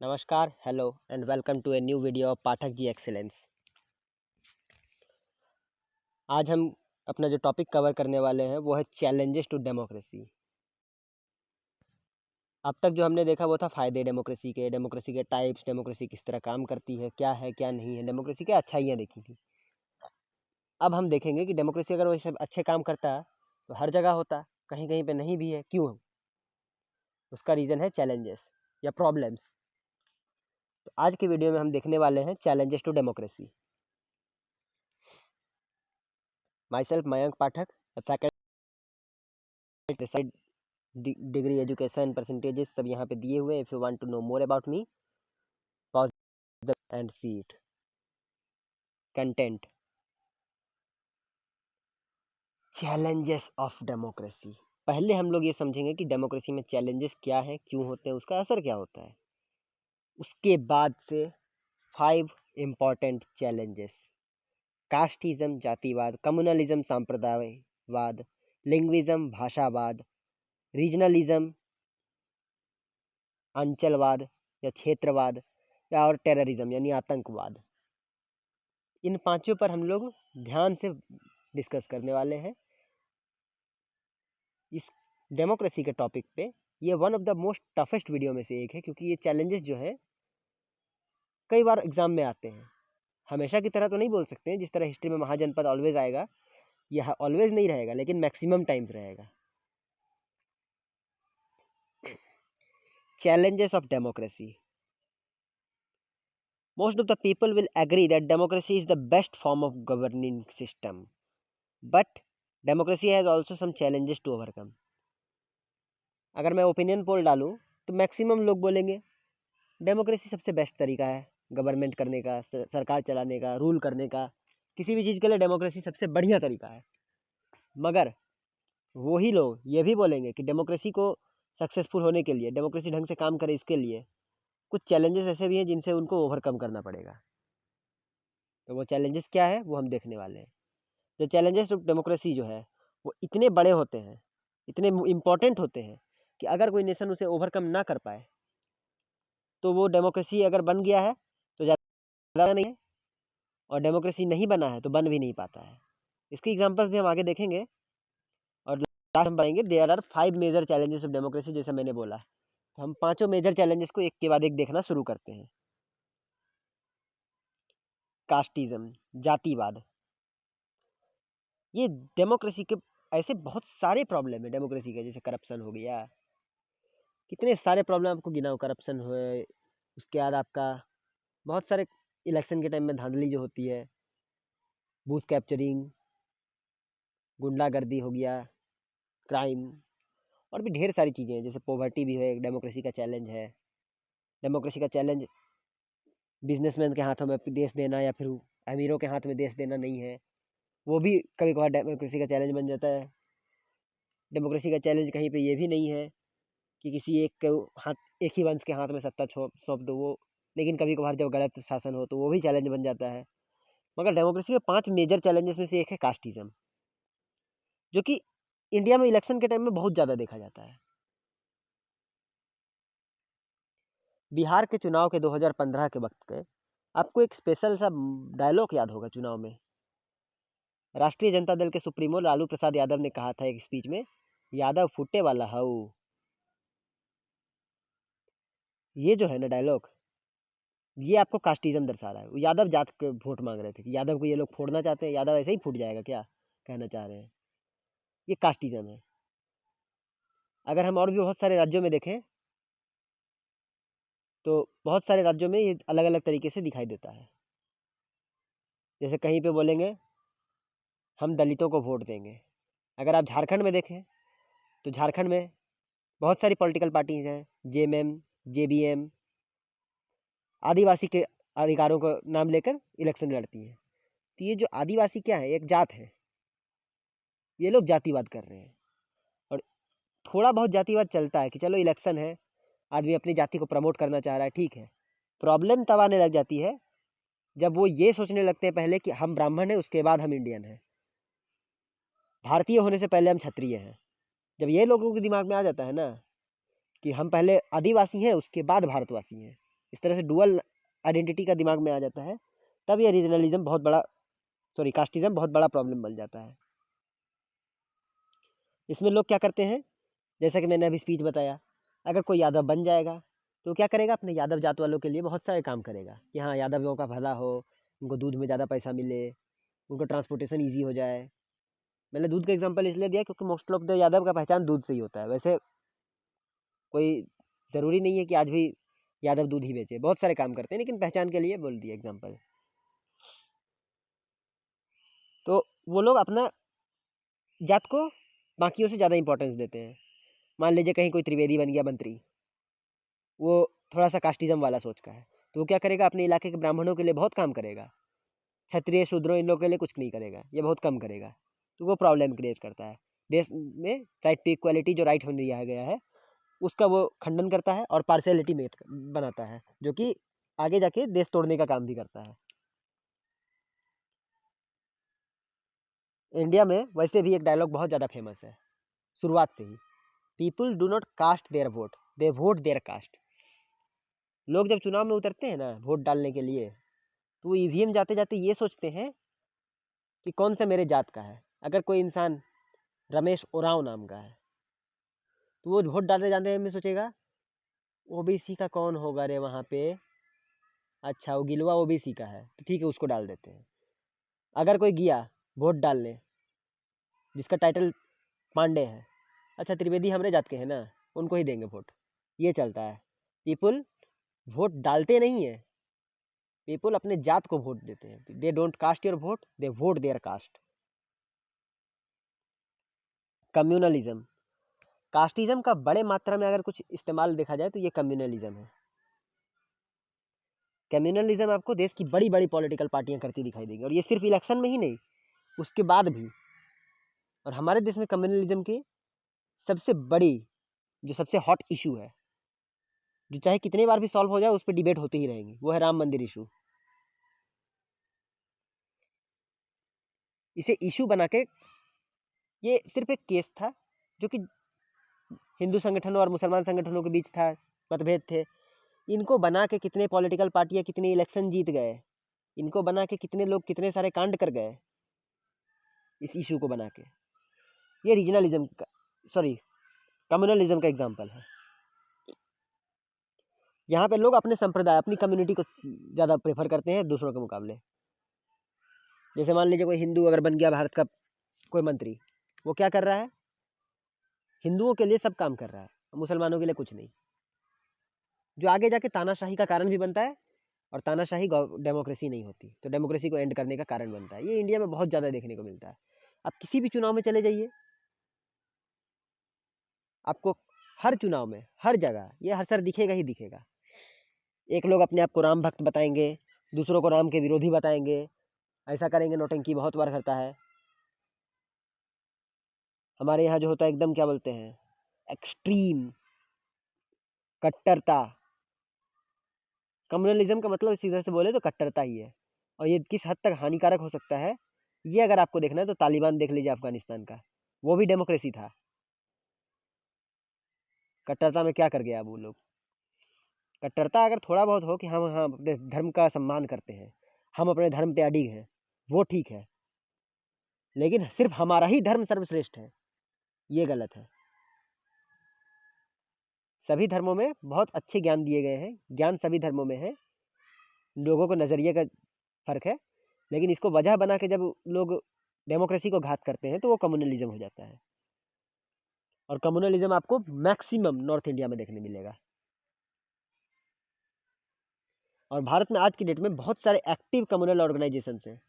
नमस्कार, hello and welcome to a new video of Pathak ji excellence. आज हम अपना जो टॉपिक कवर करने वाले हैं वो है चैलेंजेस टू डेमोक्रेसी। अब तक जो हमने देखा वो था फ़ायदे डेमोक्रेसी के टाइप्स, डेमोक्रेसी किस तरह काम करती है, क्या नहीं है, डेमोक्रेसी क्या अच्छाइयाँ देखी थी। अब हम देखेंगे कि डेमोक्रेसी अगर वैसे अच्छे काम करता तो हर जगह होता, कहीं कहीं पे नहीं भी है, क्यों? उसका रीज़न है चैलेंजेस या प्रॉब्लम्स। तो आज की वीडियो में हम देखने वाले हैं challenges to democracy. My self Mayank Pathak, faculty degree education percentages सब यहाँ पे दिए हुए। If you want to know more about me, pause and see it. Content, challenges of democracy. पहले हम लोग ये समझेंगे कि डेमोक्रेसी में चैलेंजेस क्या है, क्यों होते हैं, उसका असर क्या होता है। उसके बाद से 5 इम्पॉर्टेंट चैलेंजेस: कास्टिज्म जातिवाद, कम्युनलिज्म सांप्रदायवाद, लिंग्विज्म भाषावाद, रीजनलिज्म अंचलवाद या क्षेत्रवाद, या और टेररिज्म यानी आतंकवाद। इन पांचों पर हम लोग ध्यान से डिस्कस करने वाले हैं इस डेमोक्रेसी के टॉपिक पे। ये one of the most toughest video में से एक है, क्योंकि ये चैलेंजेस जो है कई बार एग्जाम में आते हैं। हमेशा की तरह तो नहीं बोल सकते हैं, जिस तरह हिस्ट्री में महाजनपद ऑलवेज आएगा, यह ऑलवेज नहीं रहेगा, लेकिन मैक्सिमम टाइम्स रहेगा। Challenges of democracy. Most of the people will agree that democracy is the best form of governing system, but democracy has also some challenges to overcome. अगर मैं opinion poll डालूं तो maximum लोग बोलेंगे democracy सबसे best तरीका है government करने का, सरकार चलाने का, रूल करने का। किसी भी चीज़ के लिए डेमोक्रेसी सबसे बढ़िया तरीका है। मगर वही लोग ये भी बोलेंगे कि डेमोक्रेसी को सक्सेसफुल होने के लिए, डेमोक्रेसी ढंग से काम करे, इसके लिए कुछ चैलेंजेस ऐसे भी हैं जिनसे उनको ओवरकम करना पड़ेगा। तो वो चैलेंजेस क्या है वो हम देखने वाले हैं। जो चैलेंजेस ऑफ डेमोक्रेसी जो है वो इतने बड़े होते हैं, इतने इम्पोर्टेंट होते हैं कि अगर कोई नेशन उसे ओवरकम ना कर पाए तो वो डेमोक्रेसी अगर बन गया है तो ज़्यादा नहीं है, और डेमोक्रेसी नहीं बना है तो बन भी नहीं पाता है। इसकी एग्जांपल्स भी हम आगे देखेंगे, और लास्ट हम पाएंगे there are 5 major challenges of democracy, जैसे मैंने बोला। तो हम पांचों मेजर चैलेंजेस को एक के बाद एक देखना शुरू करते हैं। कास्टिज्म, जातिवाद। ये डेमोक्रेसी के ऐसे बहुत सारे प्रॉब्लम है डेमोक्रेसी के, जैसे करप्शन हो गया, कितने सारे प्रॉब्लम आपको गिनाओ। करप्शन हुए, उसके बाद आपका बहुत सारे इलेक्शन के टाइम में धांधली जो होती है, बूथ कैप्चरिंग, गुंडागर्दी हो गया, क्राइम, और भी ढेर सारी चीज़ें हैं। जैसे पॉवर्टी भी है, एक डेमोक्रेसी का चैलेंज है। डेमोक्रेसी का चैलेंज बिजनेसमैन के हाथों में देश देना या फिर अमीरों के हाथ में देश देना नहीं है, वो भी कभी कभार डेमोक्रेसी का चैलेंज बन जाता है। डेमोक्रेसी का चैलेंज कहीं पे ये भी नहीं है कि किसी एक के एक ही वंश के हाथ में सत्ता सौंप दो, वो लेकिन कभी कभार जब गलत शासन हो तो वो भी चैलेंज बन जाता है। मगर डेमोक्रेसी के 5 मेजर चैलेंजेस में से एक है कास्टिज्म, जो कि इंडिया में इलेक्शन के टाइम में बहुत ज़्यादा देखा जाता है। बिहार के चुनाव के 2015 के वक्त के आपको एक स्पेशल सा डायलॉग याद होगा चुनाव में। राष्ट्रीय जनता दल के सुप्रीमो लालू प्रसाद यादव ने कहा था एक स्पीच में, यादव फुटे वाला हऊ। ये जो है ना डायलॉग, ये आपको कास्टिज्म दर्शा रहा है। वो यादव जात के वोट मांग रहे थे कि यादव को ये लोग फोड़ना चाहते हैं, यादव ऐसे ही फूट जाएगा क्या, कहना चाह रहे हैं। ये कास्टिज्म है। अगर हम और भी बहुत सारे राज्यों में देखें तो बहुत सारे राज्यों में ये अलग अलग तरीके से दिखाई देता है। जैसे कहीं पे बोलेंगे हम दलितों को वोट देंगे। अगर आप झारखंड में देखें तो झारखंड में बहुत सारी पॉलिटिकल पार्टीज हैं, जेएमएम, जेबीएम, आदिवासी के अधिकारों का नाम लेकर इलेक्शन लड़ती हैं। तो ये जो आदिवासी क्या है, एक जात है। ये लोग जातिवाद कर रहे हैं, और थोड़ा बहुत जातिवाद चलता है कि चलो इलेक्शन है, आदमी अपनी जाति को प्रमोट करना चाह रहा है, ठीक है। प्रॉब्लम तब आने लग जाती है जब वो ये सोचने लगते हैं पहले कि हम ब्राह्मण हैं, उसके बाद हम इंडियन हैं, भारतीय होने से पहले हम क्षत्रिय हैं। जब ये लोगों के दिमाग में आ जाता है ना कि हम पहले आदिवासी हैं उसके बाद भारतवासी हैं, इस तरह से डुअल आइडेंटिटी का दिमाग में आ जाता है, तब ये रीजनलिज्म बहुत बड़ा कास्टिज्म बहुत बड़ा प्रॉब्लम बन जाता है। इसमें लोग क्या करते हैं, जैसा कि मैंने अभी स्पीच बताया, अगर कोई यादव बन जाएगा तो क्या करेगा, अपने यादव जात वालों के लिए बहुत सारे काम करेगा कि हाँ यादवों का भला हो, उनको दूध में ज़्यादा पैसा मिले, उनको ट्रांसपोर्टेशन ईजी हो जाए। मैंने दूध का एग्जांपल इसलिए दिया क्योंकि मोस्ट ऑफ द यादव का पहचान दूध से ही होता है। वैसे कोई ज़रूरी नहीं है कि आज भी यादव दूध ही बेचे, बहुत सारे काम करते हैं, लेकिन पहचान के लिए बोल दिया एग्जांपल। तो वो लोग अपना जात को बाकियों से ज़्यादा इंपॉर्टेंस देते हैं। मान लीजिए कहीं कोई त्रिवेदी बन गया मंत्री, वो थोड़ा सा कास्टिज्म वाला सोच का है, तो वो क्या करेगा, अपने इलाके के ब्राह्मणों के लिए बहुत काम करेगा, क्षत्रिय शूद्रों इन लोगों के लिए कुछ नहीं करेगा, ये बहुत कम करेगा। तो वो प्रॉब्लम क्रिएट करता है देश में। राइट टू इक्वालिटी जो राइट होने दिया गया है उसका वो खंडन करता है और पार्शियलिटी मेट बनाता है, जो कि आगे जाके देश तोड़ने का काम भी करता है। इंडिया में वैसे भी एक डायलॉग बहुत ज़्यादा फेमस है शुरुआत से ही, people do not cast their vote, they vote their caste. लोग जब चुनाव में उतरते हैं ना वोट डालने के लिए, तो वो ईवीएम जाते जाते ये सोचते हैं कि कौन सा मेरे जात का है। अगर कोई इंसान रमेश ओरांव नाम का है, तो वो वोट डालने जाने में सोचेगा ओबीसी का कौन होगा रे वहाँ पे, अच्छा वो गिलवा ओबीसी का है तो ठीक है उसको डाल देते हैं। अगर कोई गया वोट डालने जिसका टाइटल पांडे है, अच्छा त्रिवेदी हमारे जात के हैं ना, उनको ही देंगे वोट। ये चलता है। पीपल वोट डालते नहीं है, पीपल अपने जात को वोट देते हैं। They don't cast your vote, they vote their caste. Communalism, casteism का बड़े मात्रा में अगर कुछ इस्तेमाल देखा जाए तो ये कम्युनलिज्म है। कम्युनलिज्म आपको देश की बड़ी बड़ी पॉलिटिकल पार्टियां करती दिखाई देगी, और ये सिर्फ इलेक्शन में ही नहीं, उसके बाद भी। और हमारे देश में कम्युनलिज्म की सबसे बड़ी, जो सबसे हॉट इशू है, जो चाहे कितनी बार भी सॉल्व हो जाए उस पर डिबेट होती ही रहेगी, वो है राम मंदिर इशू। इसे इशू बना के, ये सिर्फ एक केस था जो कि हिंदू संगठनों और मुसलमान संगठनों के बीच था, मतभेद थे। इनको बना के कितने पॉलिटिकल पार्टियां कितने इलेक्शन जीत गए, इनको बना के कितने लोग कितने सारे कांड कर गए इस इशू को बना के। ये रीजनलिज्म का, सॉरी, कम्युनलिज्म का एग्जाम्पल है। यहाँ पे लोग अपने संप्रदाय, अपनी कम्युनिटी को ज़्यादा प्रेफर करते हैं दूसरों के मुकाबले। जैसे मान लीजिए कोई हिंदू अगर बन गया भारत का कोई मंत्री, वो क्या कर रहा है, हिंदुओं के लिए सब काम कर रहा है, मुसलमानों के लिए कुछ नहीं, जो आगे जाके तानाशाही का कारण भी बनता है। और तानाशाही डेमोक्रेसी नहीं होती, तो डेमोक्रेसी को एंड करने का कारण बनता है। ये इंडिया में बहुत ज़्यादा देखने को मिलता है। आप किसी भी चुनाव में चले जाइए, आपको हर चुनाव में हर जगह ये असर दिखेगा ही दिखेगा। एक लोग अपने आप को राम भक्त बताएंगे, दूसरों को राम के विरोधी बताएंगे, ऐसा करेंगे। नौटंकी बहुत बार करता है हमारे यहाँ, जो होता है एकदम क्या बोलते हैं, एक्सट्रीम कट्टरता। कम्युनलिज्म का मतलब सीधे से बोले तो कट्टरता ही है। और ये किस हद तक हानिकारक हो सकता है, ये अगर आपको देखना है तो तालिबान देख लीजिए अफगानिस्तान का, वो भी डेमोक्रेसी था। कट्टरता में क्या कर गया वो लोग। कट्टरता अगर थोड़ा बहुत हो कि हम अपने धर्म का सम्मान करते हैं, हम अपने धर्म पे अडिग हैं, वो ठीक है, लेकिन सिर्फ हमारा ही धर्म सर्वश्रेष्ठ है, ये गलत है। सभी धर्मों में बहुत अच्छे ज्ञान दिए गए हैं, ज्ञान सभी धर्मों में है, लोगों को नज़रिए का फर्क है। लेकिन इसको वजह बना के जब लोग डेमोक्रेसी को घात करते हैं तो वो कम्युनलिज्म हो जाता है। और कम्युनलिज्म आपको मैक्सिमम नॉर्थ इंडिया में देखने मिलेगा। और भारत में आज की डेट में बहुत सारे एक्टिव कम्युनल ऑर्गेनाइजेशन हैं,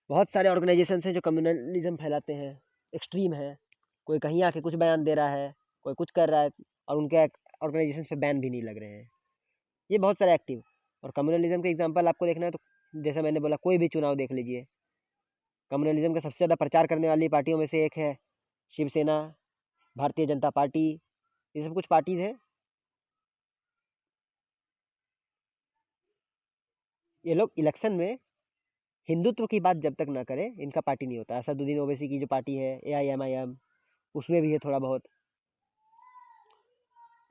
बहुत सारे ऑर्गेनाइजेशन हैं जो कम्युनलिज्म फैलाते हैं, एक्सट्रीम है। कोई कहीं आके कुछ बयान दे रहा है, कोई कुछ कर रहा है, और उनके ऑर्गेनाइजेशन पे बैन भी नहीं लग रहे हैं। ये बहुत सारे एक्टिव। और कम्युनलिज्म के एग्जांपल आपको देखना है तो जैसा मैंने बोला, कोई भी चुनाव देख लीजिए, कम्युनलिज्म का सबसे ज़्यादा प्रचार करने वाली पार्टियों में से एक है शिवसेना, भारतीय जनता पार्टी, ये सब कुछ पार्टीज हैं। ये लोग इलेक्शन में हिंदुत्व की बात जब तक ना करें, इनका पार्टी नहीं होता। असदुद्दीन ओवैसी की जो पार्टी है AIMIM, उसमें भी है थोड़ा बहुत।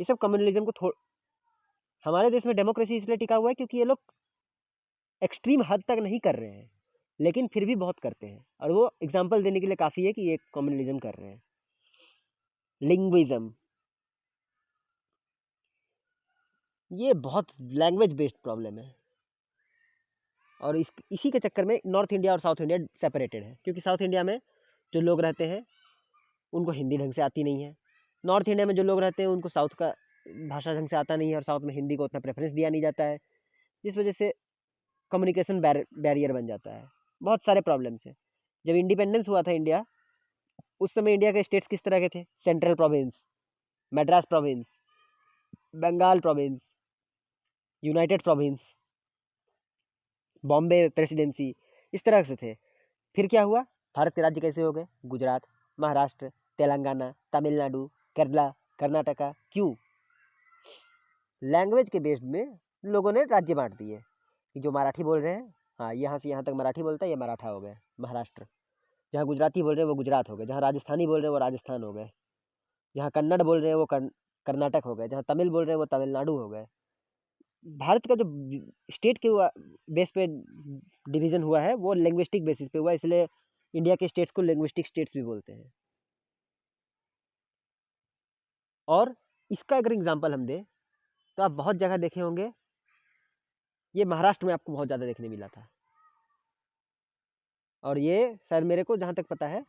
ये सब कम्युनलिज्म को हमारे देश में डेमोक्रेसी इसलिए टिका हुआ है क्योंकि ये लोग एक्सट्रीम हद तक नहीं कर रहे हैं, लेकिन फिर भी बहुत करते हैं, और वो एग्जाम्पल देने के लिए काफ़ी है कि ये कम्युनलिज्म कर रहे हैं। लिंग्विज्म, ये बहुत लैंग्वेज बेस्ड प्रॉब्लम है, और इसी के चक्कर में नॉर्थ इंडिया और साउथ इंडिया सेपरेटेड है, क्योंकि साउथ इंडिया में जो लोग रहते हैं उनको हिंदी ढंग से आती नहीं है, नॉर्थ इंडिया में जो लोग रहते हैं उनको साउथ का भाषा ढंग से आता नहीं है, और साउथ में हिंदी को उतना प्रेफरेंस दिया नहीं जाता है, जिस वजह से कम्युनिकेशन बैरियर बन जाता है। बहुत सारे प्रॉब्लम्स हैं। जब इंडिपेंडेंस हुआ था इंडिया, उस समय इंडिया के स्टेट्स किस तरह के थे? Central province, Madras province, Bengal province, united province, Bombay presidency, इस तरह से थे। फिर क्या हुआ? भारत के राज्य कैसे हो गए? गुजरात, महाराष्ट्र, तेलंगाना, तमिलनाडु, केरला, कर्नाटका। क्यों? लैंग्वेज के बेस्ड में लोगों ने राज्य बांट दिए कि जो मराठी बोल रहे हैं, हाँ, यहाँ से यहाँ तक मराठी बोलता है, ये मराठा हो गया महाराष्ट्र। जहाँ गुजराती बोल रहे हैं वो गुजरात हो गए, जहाँ राजस्थानी बोल रहे हैं वो राजस्थान हो गए, जहाँ कन्नड़ बोल रहे हैं वो कर्नाटक हो गए, जहाँ तमिल बोल रहे हैं वो तमिलनाडु हो गए। भारत का जो स्टेट के बेस पे डिवीजन हुआ है वो लिंग्विस्टिक बेसिस पे हुआ, इसलिए इंडिया के स्टेट्स को लिंग्विस्टिक स्टेट्स भी बोलते हैं। और इसका अगर एग्जांपल हम दें तो आप बहुत जगह देखे होंगे, ये महाराष्ट्र में आपको बहुत ज़्यादा देखने मिला था, और ये शायद मेरे को जहाँ तक पता है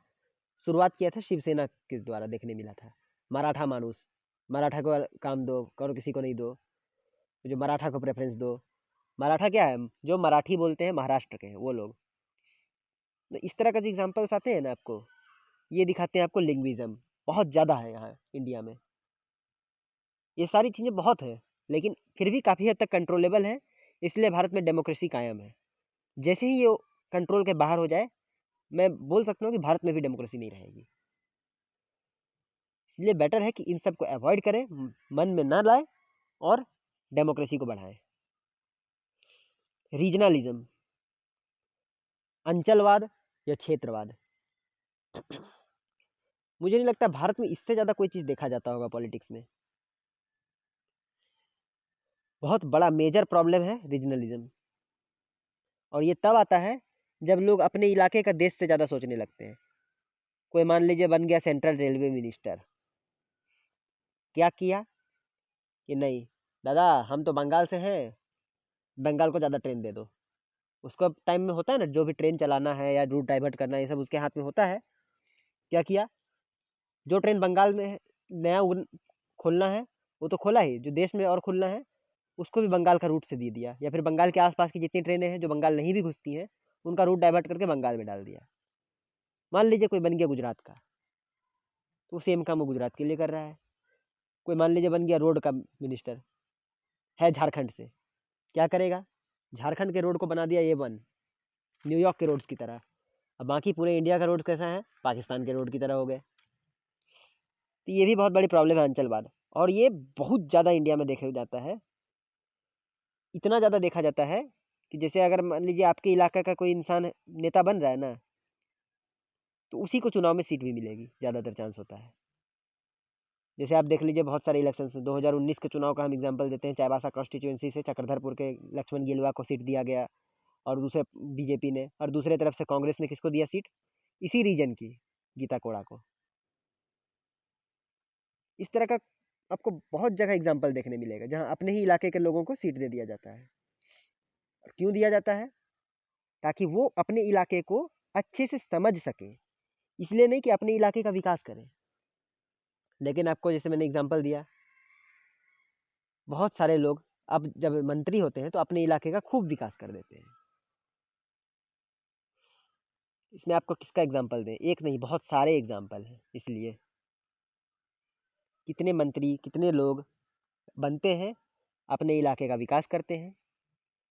शुरुआत किया था शिवसेना के द्वारा देखने मिला था। मराठा मानुस, मराठा को काम दो, करो किसी को नहीं दो, जो मराठा को प्रेफरेंस दो। मराठा क्या है? जो मराठी बोलते हैं महाराष्ट्र के हैं वो लोग। तो इस तरह का जो एग्जाम्पल्स आते हैं ना आपको, ये दिखाते हैं आपको लिंग्विज्म बहुत ज़्यादा है यहाँ इंडिया में। ये सारी चीज़ें बहुत है, लेकिन फिर भी काफ़ी हद तक कंट्रोलेबल है, इसलिए भारत में डेमोक्रेसी कायम है। जैसे ही ये कंट्रोल के बाहर हो जाए, मैं बोल सकता हूँ कि भारत में भी डेमोक्रेसी नहीं रहेगी। इसलिए बेटर है कि इन सब को अवॉइड करें, मन में ना लाए, और डेमोक्रेसी को बढ़ाएं। रीजनलिज्म, अंचलवाद या क्षेत्रवाद, मुझे नहीं लगता भारत में इससे ज़्यादा कोई चीज़ देखा जाता होगा पॉलिटिक्स में। बहुत बड़ा मेजर प्रॉब्लम है रीजनलिज्म, और ये तब आता है जब लोग अपने इलाके का देश से ज़्यादा सोचने लगते हैं। कोई मान लीजिए बन गया सेंट्रल रेलवे मिनिस्टर, क्या किया कि नहीं दादा हम तो बंगाल से हैं, बंगाल को ज़्यादा ट्रेन दे दो। उसको टाइम में होता है ना, जो भी ट्रेन चलाना है या रूट डाइवर्ट करना है, ये सब उसके हाथ में होता है। क्या किया? जो ट्रेन बंगाल में नया खोलना है वो तो खोला ही, जो देश में और खुलना है उसको भी बंगाल का रूट से दे दिया, या फिर बंगाल के आसपास की जितनी ट्रेनें हैं जो बंगाल नहीं भी घुसती हैं उनका रूट डाइवर्ट करके बंगाल में डाल दिया। मान लीजिए कोई बन गया गुजरात का, तो सेम काम वो गुजरात के लिए कर रहा है। कोई मान लीजिए बन गया रोड का मिनिस्टर, है झारखंड से, क्या करेगा? झारखंड के रोड को बना दिया A1, न्यूयॉर्क के रोड्स की तरह। अब बाकी पूरे इंडिया का रोड कैसा है? पाकिस्तान के रोड की तरह हो गए। तो ये भी बहुत बड़ी प्रॉब्लम है अंचलवाद, और ये बहुत ज़्यादा इंडिया में देखा जाता है। इतना ज़्यादा देखा जाता है कि जैसे अगर मान लीजिए आपके इलाका का कोई इंसान नेता बन रहा है ना, तो उसी को चुनाव में सीट भी मिलेगी, ज़्यादातर चांस होता है। जैसे आप देख लीजिए बहुत सारे इलेक्शंस में 2019 के चुनाव का हम एग्जांपल देते हैं, चाईबासा कॉन्स्टिट्यूएंसी से चक्रधरपुर के लक्ष्मण गिलुआ को सीट दिया गया, और दूसरे बीजेपी ने, और दूसरे तरफ से कांग्रेस ने किसको दिया सीट? इसी रीजन की गीता कोड़ा को। इस तरह का आपको बहुत जगह एग्जाम्पल देखने मिलेगा जहाँ अपने ही इलाके के लोगों को सीट दे दिया जाता है। और क्यों दिया जाता है? ताकि वो अपने इलाके को अच्छे से समझ सके, इसलिए नहीं कि अपने इलाके का विकास करें। लेकिन आपको जैसे मैंने एग्जांपल दिया, बहुत सारे लोग अब जब मंत्री होते हैं तो अपने इलाके का खूब विकास कर देते हैं। इसमें आपको किसका एग्जांपल दें? एक नहीं, बहुत सारे एग्जांपल हैं। इसलिए कितने मंत्री, कितने लोग बनते हैं, अपने इलाके का विकास करते हैं।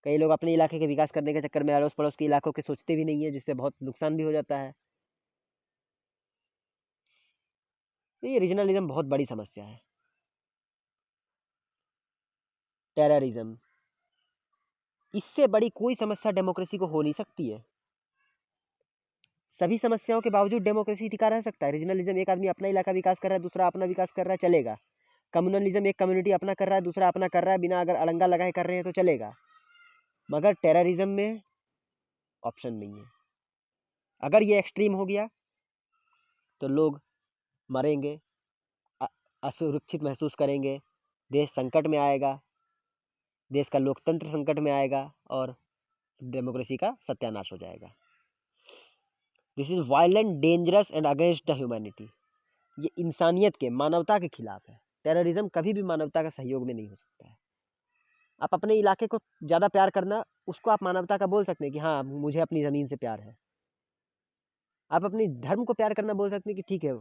कई लोग अपने इलाके के विकास करने के चक्कर में अड़ोस पड़ोस के इलाकों के सोचते भी नहीं है, जिससे बहुत नुकसान भी हो जाता है। तो ये रीजनलिज्म बहुत बड़ी समस्या है। टेररिज्म, इससे बड़ी कोई समस्या डेमोक्रेसी को हो नहीं सकती है। सभी समस्याओं के बावजूद डेमोक्रेसी टिका रह सकता है। रीजनलिज्म, एक आदमी अपना इलाका विकास कर रहा है, दूसरा अपना विकास कर रहा है, चलेगा। कम्युनलिज्म एक कम्युनिटी अपना कर रहा है, दूसरा अपना कर रहा है, बिना अगर अड़ंगा लगाए कर रहे हैं तो चलेगा, मगर टेररिज्म में ऑप्शन नहीं है। अगर ये एक्सट्रीम हो गया तो लोग मरेंगे, असुरक्षित महसूस करेंगे, देश संकट में आएगा, देश का लोकतंत्र संकट में आएगा और डेमोक्रेसी का सत्यानाश हो जाएगा। This is violent, dangerous and against the humanity. ये इंसानियत के, मानवता के खिलाफ है। टेररिज्म कभी भी मानवता का सहयोग में नहीं हो सकता है। आप अपने इलाके को ज़्यादा प्यार करना, उसको आप मानवता का बोल सकते हैं कि हाँ मुझे अपनी ज़मीन से प्यार है। आप अपनी धर्म को प्यार करना बोल सकते हैं कि ठीक है,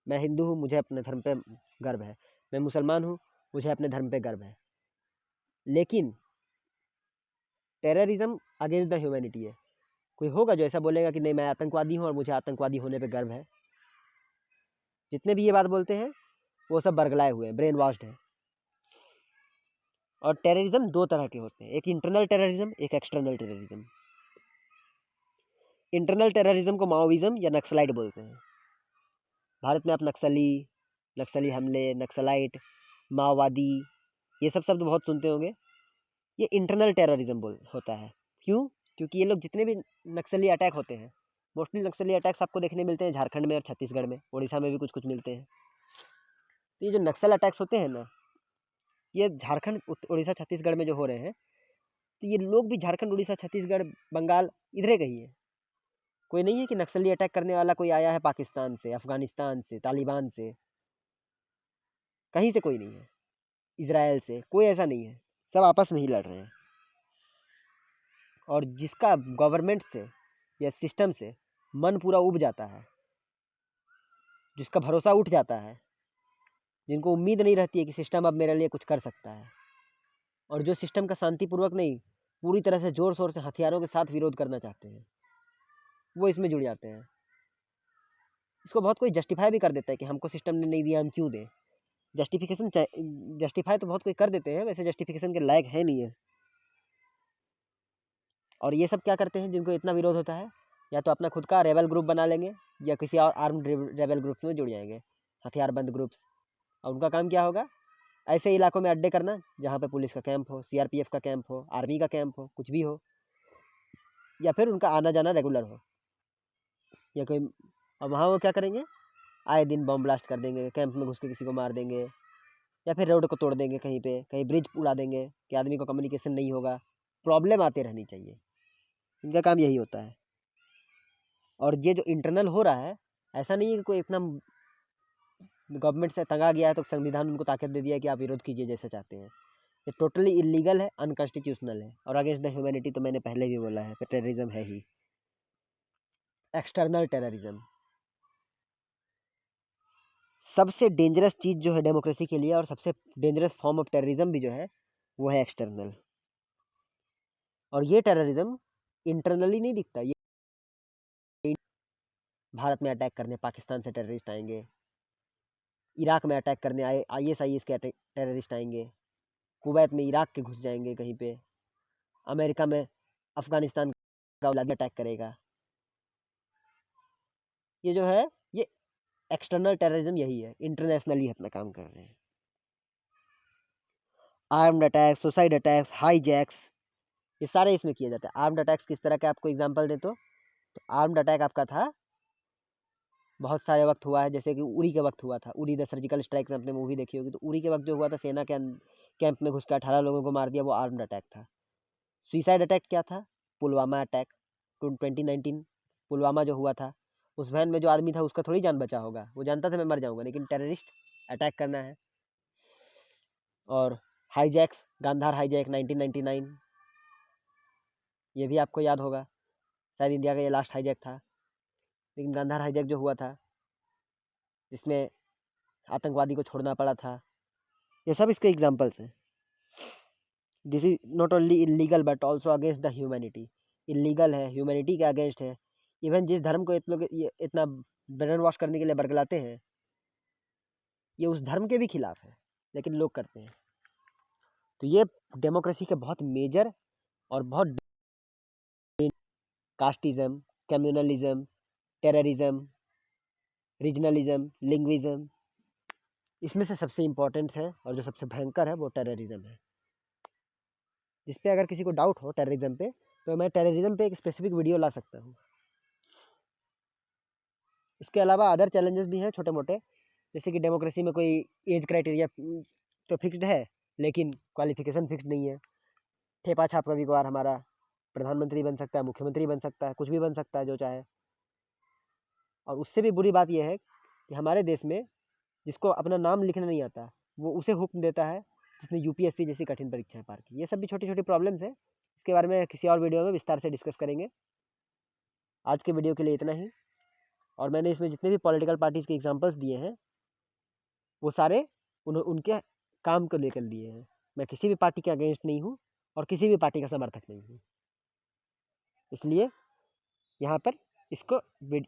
मैं हिंदू हूँ, मुझे अपने धर्म पे गर्व है, मैं मुसलमान हूँ, मुझे अपने धर्म पे गर्व है। लेकिन टेररिज्म अगेंस्ट द ह्यूमैनिटी है। कोई होगा जो ऐसा बोलेगा कि नहीं मैं आतंकवादी हूँ और मुझे आतंकवादी होने पे गर्व है? जितने भी ये बात बोलते हैं वो सब बरगलाए हुए हैं, ब्रेन वॉश्ड है। और टेररिज्म दो तरह के होते हैं, एक इंटरनल टेररिज्म, एक एक्सटर्नल टेररिज्म। इंटरनल टेररिज्म को माओविज्म या नक्सलाइट बोलते हैं। भारत में आप नक्सली हमले, नक्सलाइट, माओवादी, ये सब शब्द बहुत सुनते होंगे। ये इंटरनल टेररिज्म होता है। क्यों? क्योंकि ये लोग जितने भी नक्सली अटैक होते हैं, मोस्टली नक्सली अटैक्स आपको देखने मिलते हैं झारखंड में और छत्तीसगढ़ में, उड़ीसा में भी कुछ कुछ मिलते हैं। तो ये जो नक्सल अटैक्स होते हैं ना, ये झारखंड, उड़ीसा, छत्तीसगढ़ में जो हो रहे हैं, तो ये लोग भी झारखंड, उड़ीसा, छत्तीसगढ़, बंगाल, इधरे के ही है। कोई नहीं है कि नक्सली अटैक करने वाला कोई आया है पाकिस्तान से, अफगानिस्तान से, तालिबान से, कहीं से कोई नहीं है, इजराइल से, कोई ऐसा नहीं है। सब आपस में ही लड़ रहे हैं। और जिसका गवर्नमेंट से या सिस्टम से मन पूरा उब जाता है, जिसका भरोसा उठ जाता है, जिनको उम्मीद नहीं रहती है कि सिस्टम अब मेरे लिए कुछ कर सकता है, और जो सिस्टम का शांतिपूर्वक नहीं, पूरी तरह से जोर शोर से हथियारों के साथ विरोध करना चाहते हैं, वो इसमें जुड़ जाते हैं। इसको बहुत कोई जस्टिफाई भी कर देता है कि हमको सिस्टम ने नहीं दिया, हम क्यों दें। जस्टिफाई तो बहुत कोई कर देते हैं, वैसे जस्टिफिकेशन के लायक है नहीं है। और ये सब क्या करते हैं, जिनको इतना विरोध होता है, या तो अपना खुद का रेबल ग्रुप बना लेंगे या किसी और आर्म्ड रेबल ग्रुप्स में जुड़ जाएंगे, हथियारबंद ग्रुप्स। और उनका काम क्या होगा? ऐसे इलाकों में अड्डे करना जहाँ पे पुलिस का कैंप हो, सीआरपीएफ का कैंप हो, आर्मी का कैंप हो, कुछ भी हो, या फिर उनका आना जाना रेगुलर हो, या कोई। और वहाँ वो क्या करेंगे? आए दिन बम ब्लास्ट कर देंगे, कैंप में घुस के किसी को मार देंगे, या फिर रोड को तोड़ देंगे, कहीं पे कहीं ब्रिज उड़ा देंगे कि आदमी को कम्युनिकेशन नहीं होगा, प्रॉब्लम आते रहनी चाहिए। इनका काम यही होता है। और ये जो इंटरनल हो रहा है, ऐसा नहीं है कि कोई इतना गवर्नमेंट से तंग आ गया है तो संविधान उनको ताकत दे दिया कि आप विरोध कीजिए जैसा चाहते हैं। ये टोटली इलीगल है, अनकॉन्स्टिट्यूशनल है और अगेंस्ट द ह्यूमैनिटी। तो मैंने पहले भी बोला है, टेररिज्म है ही। एक्सटर्नल टेररिज्म सबसे डेंजरस चीज़ जो है डेमोक्रेसी के लिए, और सबसे डेंजरस फॉर्म ऑफ टेररिज्म भी जो है वो है एक्सटर्नल। और ये टेररिज्म इंटरनली नहीं दिखता। ये भारत में अटैक करने पाकिस्तान से टेररिस्ट आएंगे, इराक में अटैक करने ISIS के टेररिस्ट आएंगे, कुवैत में इराक के घुस जाएंगे कहीं पे, अमेरिका में अफगानिस्तान का अटैक करेगा। ये जो है ये एक्सटर्नल टेररिज्म यही है, इंटरनेशनली अपना काम कर रहे हैं। आर्म्ड अटैक्स, सुसाइड अटैक्स, हाईजैक्स, ये सारे इसमें किए जाते हैं। आर्म्ड अटैक्स किस तरह के, आपको एग्जांपल दे तो आर्म्ड अटैक आपका था, बहुत सारे वक्त हुआ है, जैसे कि उरी के वक्त हुआ था, उरी द सर्जिकल स्ट्राइक में आपने मूवी देखी होगी, तो उरी के वक्त जो हुआ था, सेना के कैंप में घुस के 18 लोगों को मार दिया, वो आर्म्ड अटैक था। सुसाइड अटैक क्या था? पुलवामा अटैक 2019, पुलवामा जो हुआ था, उस वैन में जो आदमी था उसका थोड़ी जान बचा होगा, वो जानता था मैं मर जाऊंगा, लेकिन टेररिस्ट अटैक करना है। और हाईजैक्स, गांधार हाईजैक 1999, ये भी आपको याद होगा, शायद इंडिया का ये लास्ट हाईजैक था, लेकिन गांधार हाईजैक जो हुआ था जिसमें आतंकवादी को छोड़ना पड़ा था, ये सब इसके एग्जाम्पल्स हैं। This is not only illegal but also against the humanity. Illegal है, ह्यूमैनिटी के अगेंस्ट है। इवन जिस धर्म को इतना ब्रेन वॉश करने के लिए बरगलाते हैं, ये उस धर्म के भी खिलाफ है, लेकिन लोग करते हैं। तो ये डेमोक्रेसी के बहुत मेजर और बहुत casteism, communalism, terrorism, regionalism, linguism, इसमें से सबसे इम्पोर्टेंट है और जो सबसे भयंकर है वो टेररिज्म है, जिस पे अगर किसी को डाउट हो टेररिज्म पे, तो मैं टेररिज्म पे एक स्पेसिफिक वीडियो ला सकता हूँ। इसके अलावा अदर चैलेंजेस भी हैं छोटे मोटे, जैसे कि डेमोक्रेसी में कोई एज क्राइटेरिया तो फिक्स्ड है, लेकिन क्वालिफिकेशन फिक्स्ड नहीं है। ठेपा छाप कभी कभार हमारा प्रधानमंत्री बन सकता है, मुख्यमंत्री बन सकता है, कुछ भी बन सकता है जो चाहे। और उससे भी बुरी बात यह है कि हमारे देश में जिसको अपना नाम लिखना नहीं आता, वो उसे हुक्म देता है जिसने यूपीएससी जैसी कठिन परीक्षाएं पार की। ये सब भी छोटी छोटी प्रॉब्लम्स है, इसके बारे में किसी और वीडियो में विस्तार से डिस्कस करेंगे। आज के वीडियो के लिए इतना ही। और मैंने इसमें जितने भी पॉलिटिकल पार्टीज के एग्जांपल्स दिए हैं वो सारे उनके काम को लेकर दिए हैं। मैं किसी भी पार्टी के अगेंस्ट नहीं हूँ और किसी भी पार्टी का समर्थक नहीं हूँ, इसलिए यहाँ पर इसको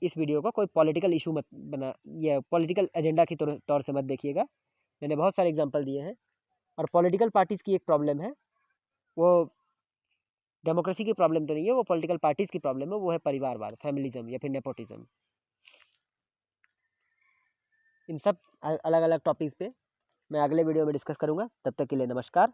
इस वीडियो को कोई पॉलिटिकल इशू मत बना, या पॉलिटिकल एजेंडा की तौर से मत देखिएगा। मैंने बहुत सारे एग्जांपल दिए हैं। और पॉलिटिकल पार्टीज की एक प्रॉब्लम है, वो डेमोक्रेसी की प्रॉब्लम तो नहीं है, वो पॉलिटिकल पार्टीज की प्रॉब्लम है, वो है परिवारवाद, फैमिलिज्म या फिर नेपोटिज्म। इन सब अलग अलग टॉपिक्स पे मैं अगले वीडियो में डिस्कस करूंगा। तब तक के लिए नमस्कार।